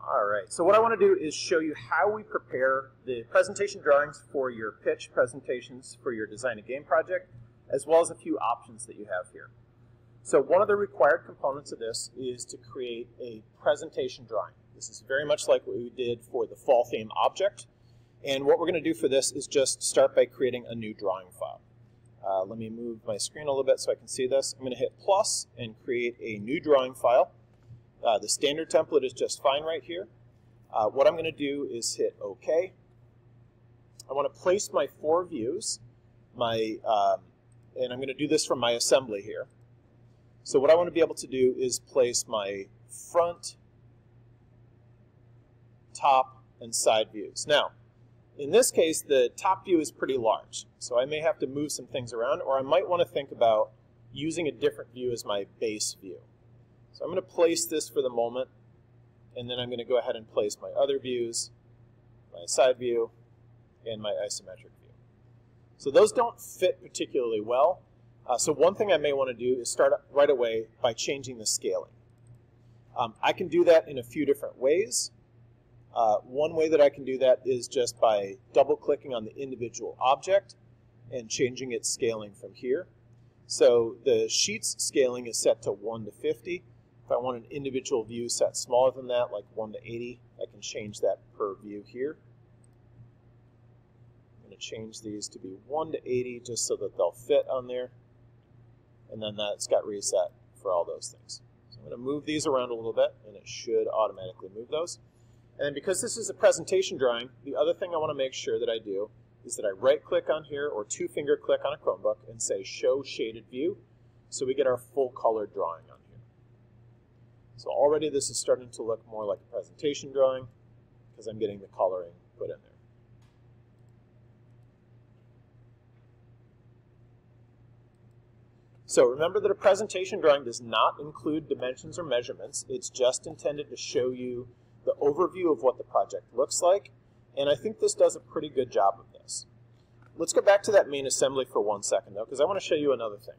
All right, so what I want to do is show you how we prepare the presentation drawings for your pitch presentations for your design a game project, as well as a few options that you have here. So one of the required components of this is to create a presentation drawing. This is very much like what we did for the fall theme object. And what we're going to do for this is just start by creating a new drawing file. Let me move my screen a little bit so I can see this. I'm going to hit plus and create a new drawing file. The standard template is just fine right here. What I'm going to do is hit OK. I want to place my 4 views, and I'm going to do this from my assembly here. So what I want to be able to do is place my front, top, and side views. Now, in this case, the top view is pretty large, so I may have to move some things around, or I might want to think about using a different view as my base view. So I'm going to place this for the moment, and then I'm going to go ahead and place my other views, my side view, and my isometric view. So those don't fit particularly well. So one thing I may want to do is start right away by changing the scaling. I can do that in a few different ways. One way that I can do that is just by double-clicking on the individual object and changing its scaling from here. So the sheet's scaling is set to 1 to 50. If I want an individual view set smaller than that, like 1 to 80, I can change that per view here. I'm going to change these to be 1 to 80 just so that they'll fit on there. And then that's got reset for all those things. So I'm going to move these around a little bit, and it should automatically move those. And then because this is a presentation drawing, the other thing I want to make sure that I do is that I right-click on here or 2-finger click on a Chromebook and say Show Shaded View, so we get our full-color drawing on here. So already this is starting to look more like a presentation drawing because I'm getting the coloring put in there. So remember that a presentation drawing does not include dimensions or measurements. It's just intended to show you the overview of what the project looks like, and I think this does a pretty good job of this. Let's go back to that main assembly for 1 second, though, because I want to show you another thing.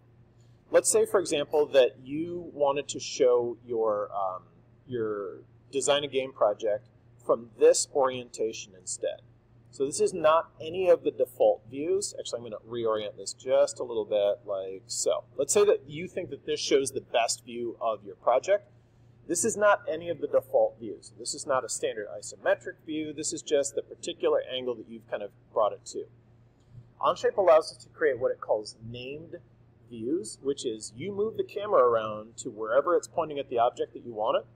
Let's say, for example, that you wanted to show your design a game project from this orientation instead. So this is not any of the default views. Actually, I'm going to reorient this just a little bit like so. Let's say that you think that this shows the best view of your project. This is not any of the default views. This is not a standard isometric view. This is just the particular angle that you've kind of brought it to. Onshape allows us to create what it calls named views, which is you move the camera around to wherever it's pointing at the object that you want it.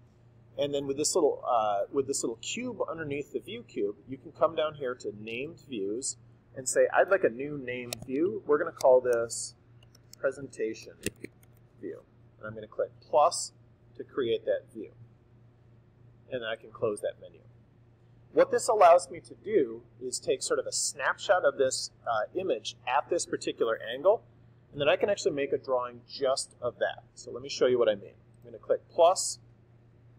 And then with this little cube underneath the view cube, you can come down here to named views and say, I'd like a new named view. We're going to call this presentation view. And I'm going to click plus to create that view. And then I can close that menu. What this allows me to do is take sort of a snapshot of this image at this particular angle, and then I can actually make a drawing just of that. So let me show you what I mean. I'm going to click plus,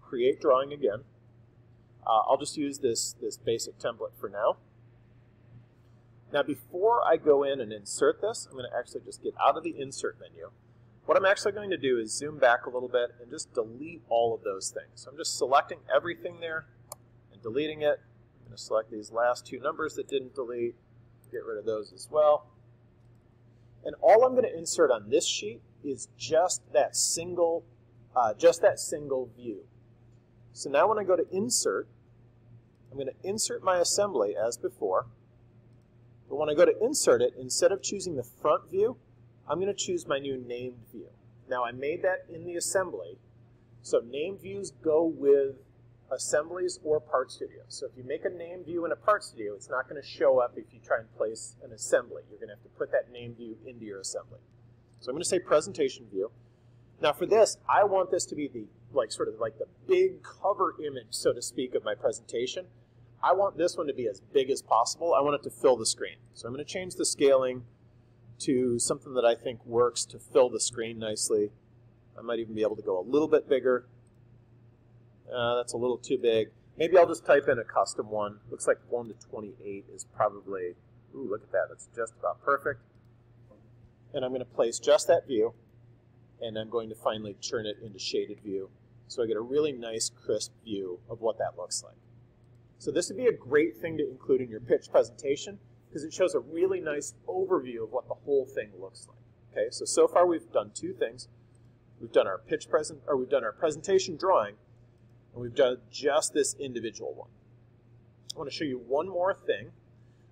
create drawing again. I'll just use this basic template for now. Now before I go in and insert this, I'm going to actually just get out of the insert menu. What I'm actually going to do is zoom back a little bit and just delete all of those things. So I'm just selecting everything there and deleting it. I'm going to select these last 2 numbers that didn't delete, get rid of those as well. And all I'm going to insert on this sheet is just that single view. So now when I go to insert, I'm going to insert my assembly as before. But when I go to insert it, instead of choosing the front view, I'm going to choose my new named view. Now I made that in the assembly, so named views go with assemblies or Part Studio. So if you make a named view in a Part Studio, it's not going to show up if you try and place an assembly. You're going to have to put that named view into your assembly. So I'm going to say presentation view. Now for this, I want this to be the sort of the big cover image, so to speak, of my presentation. I want this one to be as big as possible. I want it to fill the screen. So I'm going to change the scaling to something that I think works to fill the screen nicely. I might even be able to go a little bit bigger. That's a little too big. Maybe I'll just type in a custom one. Looks like 1 to 28 is probably, ooh, look at that. That's just about perfect. And I'm going to place just that view, and I'm going to finally turn it into shaded view So I get a really nice crisp view of what that looks like. So this would be a great thing to include in your pitch presentation because it shows a really nice overview of what the whole thing looks like. Okay, so far we've done two things. We've done our presentation drawing, and we've done just this individual one. I want to show you one more thing,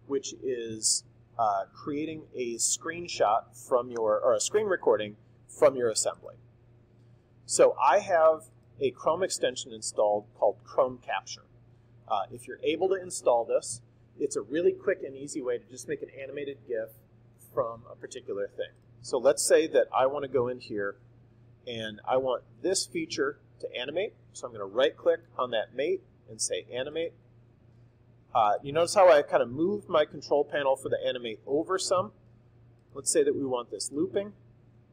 which is creating a screenshot from or a screen recording from your assembly. So I have a Chrome extension installed called Chrome Capture. If you're able to install this, it's a really quick and easy way to just make an animated GIF from a particular thing. So let's say that I want to go in here and I want this feature to animate. So I'm going to right click on that mate and say animate. You notice how I kind of moved my control panel for the animate over some. Let's say that we want this looping.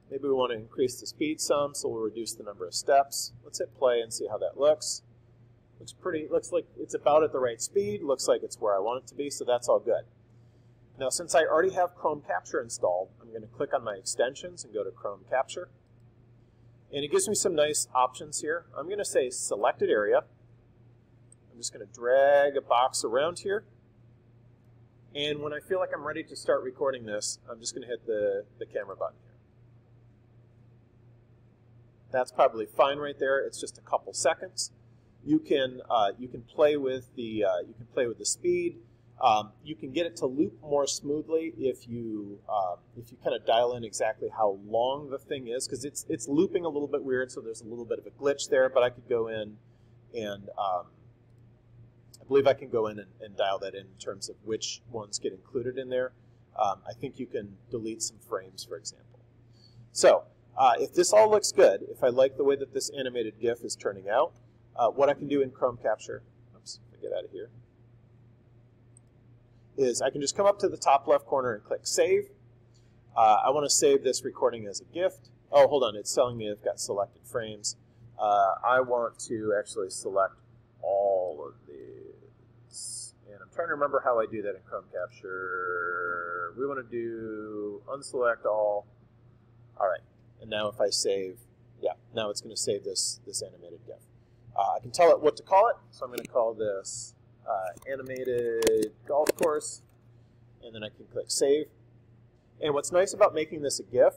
Maybe we want to increase the speed some, so we'll reduce the number of steps. Let's hit play and see how that looks. Looks like it's about at the right speed. Looks like it's where I want it to be, so that's all good. Now, since I already have Chrome Capture installed, I'm going to click on my extensions and go to Chrome Capture. And it gives me some nice options here. I'm going to say selected area. I'm just going to drag a box around here. And when I feel like I'm ready to start recording this, I'm just going to hit the camera button here. That's probably fine right there. It's just a couple seconds. You can play with the speed. You can get it to loop more smoothly if you kind of dial in exactly how long the thing is, because it's looping a little bit weird, so there's a little bit of a glitch there. But I could go in and I believe I can go in and dial that in terms of which ones get included in there. I think you can delete some frames, for example. So if this all looks good, if I like the way that this animated GIF is turning out, what I can do in Chrome Capture, oops, let me get out of here, is I can just come up to the top left corner and click Save. I want to save this recording as a gift. Oh, hold on, it's telling me I've got selected frames. I want to actually select all of these. And I'm trying to remember how I do that in Chrome Capture. We want to do unselect all. All right, and now if I save, yeah, now it's going to save this animated GIF. I can tell it what to call it, so I'm going to call this animated golf course, and then I can click Save. And what's nice about making this a GIF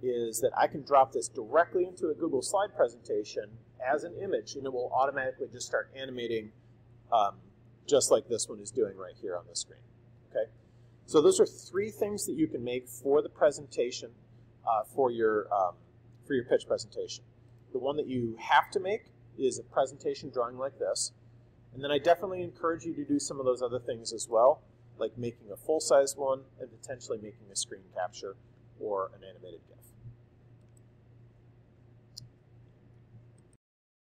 is that I can drop this directly into a Google Slide presentation as an image, and it will automatically just start animating just like this one is doing right here on the screen. Okay, so those are three things that you can make for the presentation, for your pitch presentation. The one that you have to make is a presentation drawing like this. And then I definitely encourage you to do some of those other things as well, like making a full-size one and potentially making a screen capture or an animated GIF.